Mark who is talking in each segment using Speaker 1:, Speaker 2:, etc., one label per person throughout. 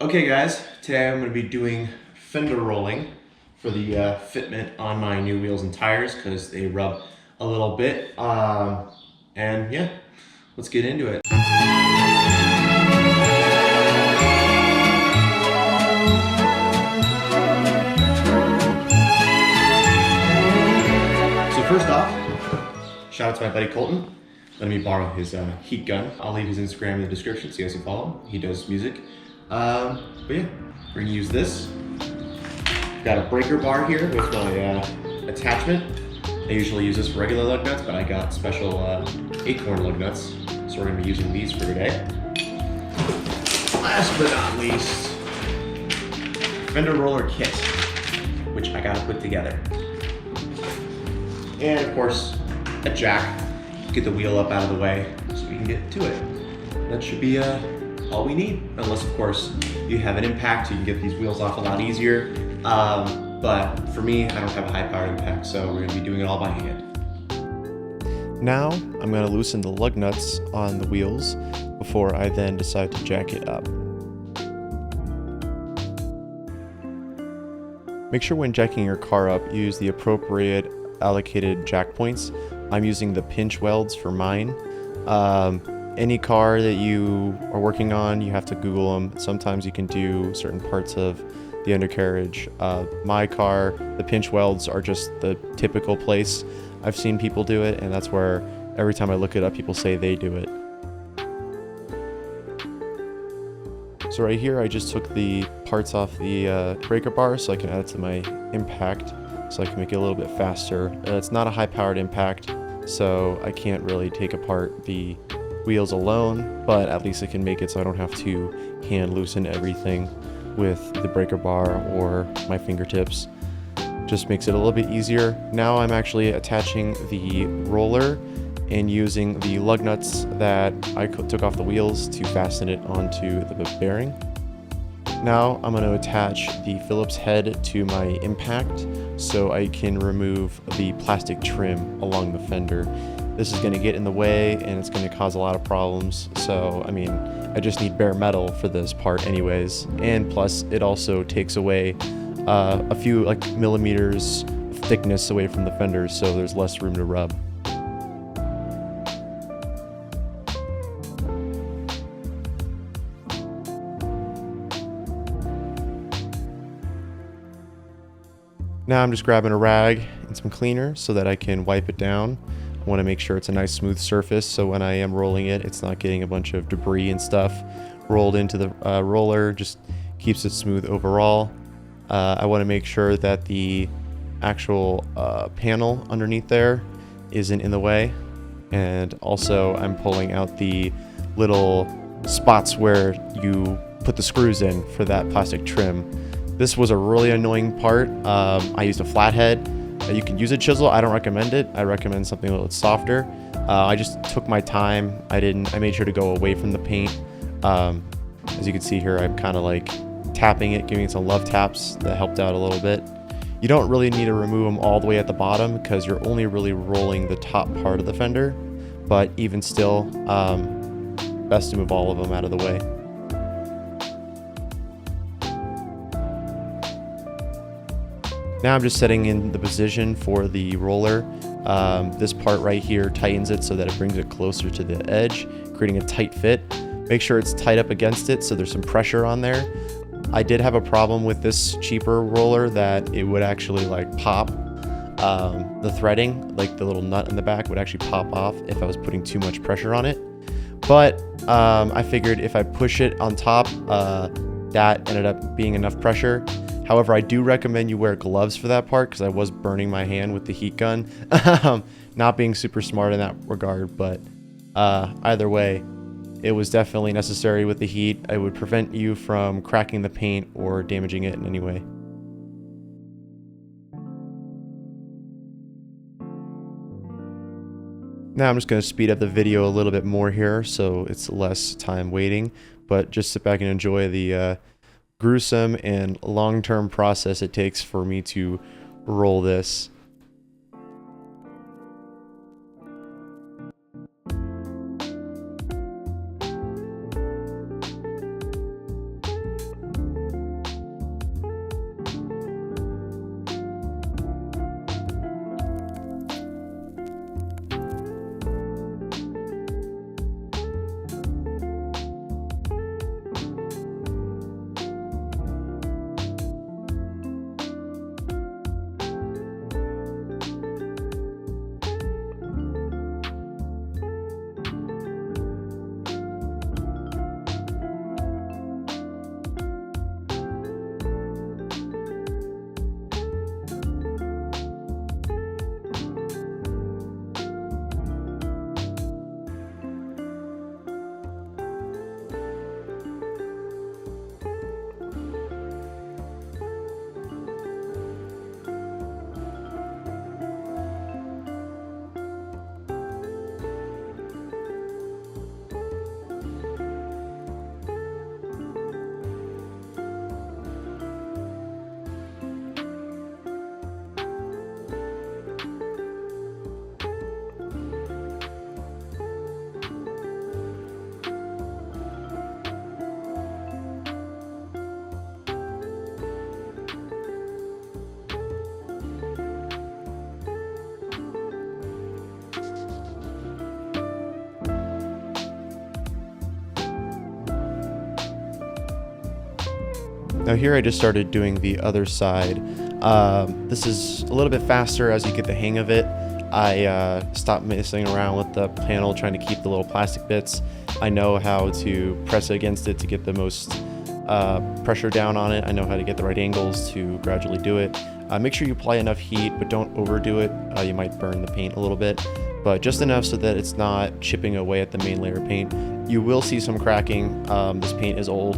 Speaker 1: Okay guys, today I'm going to be doing fender rolling for the fitment on my new wheels and tires because they rub a little bit. And yeah, let's get into it. So first off, shout out to my buddy Colton. Letting me borrow his heat gun. I'll leave his Instagram in the description so you guys can follow him. He does music. But yeah, we're gonna use this. Got a breaker bar here with my attachment. I usually use this for regular lug nuts, but I got special acorn lug nuts, so we're gonna be using these for today. Last but not least, fender roller kit, which I gotta put together. And of course, a jack. Get the wheel up out of the way so we can get to it. That should be all we need, unless of course you have an impact, you can get these wheels off a lot easier. But for me, I don't have a high powered impact, so we're gonna be doing it all by hand. Now, I'm gonna loosen the lug nuts on the wheels before I then decide to jack it up. Make sure when jacking your car up, you use the appropriate allocated jack points. I'm using the pinch welds for mine. Any car that you are working on, you have to Google them. Sometimes you can do certain parts of the undercarriage. My car, the pinch welds are just the typical place I've seen people do it, and that's where every time I look it up, people say they do it. So right here, I just took the parts off the breaker bar so I can add it to my impact, so I can make it a little bit faster. It's not a high-powered impact, so I can't really take apart the wheels alone, but at least I can make it so I don't have to hand loosen everything with the breaker bar or my fingertips. Just makes it a little bit easier. Now I'm actually attaching the roller and using the lug nuts that I took off the wheels to fasten it onto the bearing. Now I'm going to attach the Phillips head to my impact so I can remove the plastic trim along the fender. This is going to get in the way and it's going to cause a lot of problems, so I mean, I just need bare metal for this part anyways, and plus it also takes away a few millimeters of thickness away from the fender, so there's less room to rub. Now I'm just grabbing a rag and some cleaner so that I can wipe it down. I want to make sure it's a nice smooth surface so when I am rolling it, it's not getting a bunch of debris and stuff rolled into the roller. Just keeps it smooth overall. I want to make sure that the actual panel underneath there isn't in the way. And also I'm pulling out the little spots where you put the screws in for that plastic trim. This was a really annoying part. I used a flathead. You can use a chisel. I don't recommend it. I recommend something a little softer. I just took my time. I made sure to go away from the paint. As you can see here, I'm kind of like tapping it, giving it some love taps. That helped out a little bit. You don't really need to remove them all the way at the bottom because you're only really rolling the top part of the fender. But even still, best to move all of them out of the way. Now I'm just setting in the position for the roller. This part right here tightens it so that it brings it closer to the edge, creating a tight fit. Make sure it's tight up against it so there's some pressure on there. I did have a problem with this cheaper roller that it would actually like pop. The threading, like the little nut in the back, would actually pop off if I was putting too much pressure on it. But I figured if I push it on top, that ended up being enough pressure. However, I do recommend you wear gloves for that part because I was burning my hand with the heat gun. Not being super smart in that regard, but either way, it was definitely necessary with the heat. It would prevent you from cracking the paint or damaging it in any way. Now I'm just going to speed up the video a little bit more here so it's less time waiting, but just sit back and enjoy the gruesome and long-term process it takes for me to roll this. Now here I just started doing the other side. This is a little bit faster as you get the hang of it. I stopped messing around with the panel trying to keep the little plastic bits. I know how to press against it to get the most pressure down on it. I know how to get the right angles to gradually do it. Make sure you apply enough heat, but don't overdo it. You might burn the paint a little bit, but just enough so that it's not chipping away at the main layer of paint. You will see some cracking. This paint is old,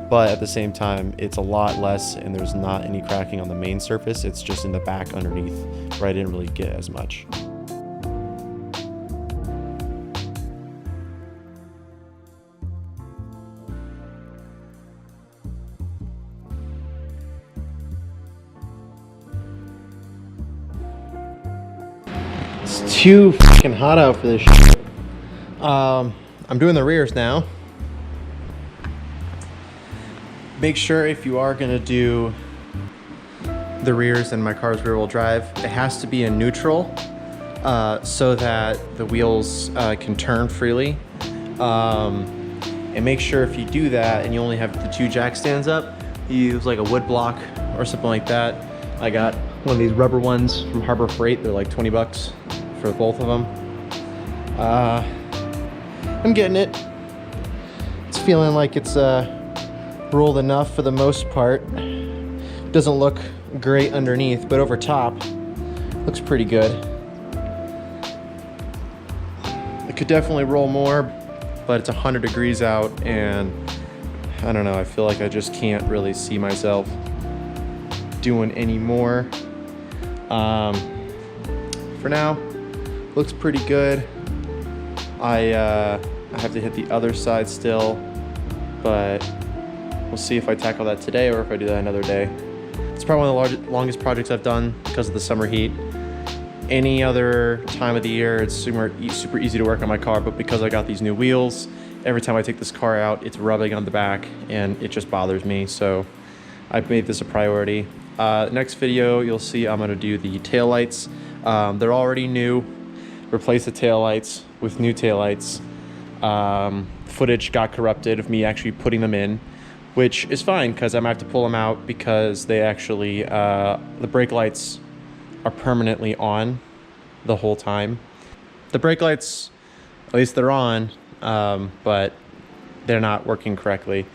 Speaker 1: but at the same time, it's a lot less and there's not any cracking on the main surface. It's just in the back underneath where I didn't really get as much. It's too fucking hot out for this shit. I'm doing the rears now. Make sure if you are gonna do the rears in my car's rear wheel drive, it has to be in neutral so that the wheels can turn freely. And make sure if you do that and you only have the 2 jack stands up, you use like a wood block or something like that. I got one of these rubber ones from Harbor Freight. They're like 20 bucks for both of them. I'm getting it. It's feeling like it's rolled enough for the most part. Doesn't look great underneath, but over top looks pretty good. It could definitely roll more, but it's 100 degrees out and I don't know, I feel like I just can't really see myself doing any more. For now, looks pretty good. I have to hit the other side still, but we'll see if I tackle that today or if I do that another day. It's probably one of the longest projects I've done because of the summer heat. Any other time of the year, it's super easy to work on my car, but because I got these new wheels, every time I take this car out, it's rubbing on the back and it just bothers me. So I've made this a priority. Next video, you'll see I'm gonna do the taillights. They're already new. Replace the taillights with new taillights. Footage got corrupted of me actually putting them in, which is fine because I'm gonna have to pull them out because they actually, the brake lights are permanently on the whole time. The brake lights, at least they're on, but they're not working correctly.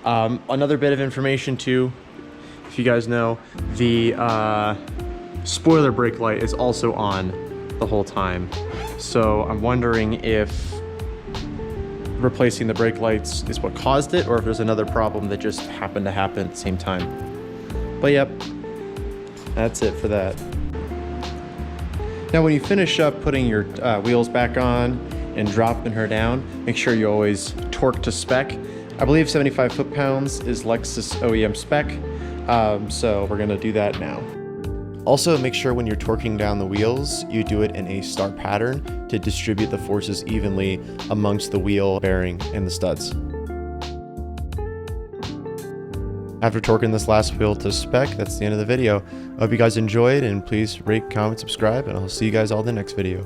Speaker 1: Another bit of information too, if you guys know, the spoiler brake light is also on the whole time. So I'm wondering if replacing the brake lights is what caused it or if there's another problem that just happened to happen at the same time. But yep, that's it for that. Now when you finish up putting your wheels back on and dropping her down, make sure you always torque to spec. I believe 75 foot-pounds is Lexus OEM spec, so we're gonna do that now. Also, make sure when you're torquing down the wheels, you do it in a star pattern to distribute the forces evenly amongst the wheel bearing and the studs. After torquing this last wheel to spec, that's the end of the video. I hope you guys enjoyed, and please rate, comment, subscribe, and I'll see you guys all in the next video.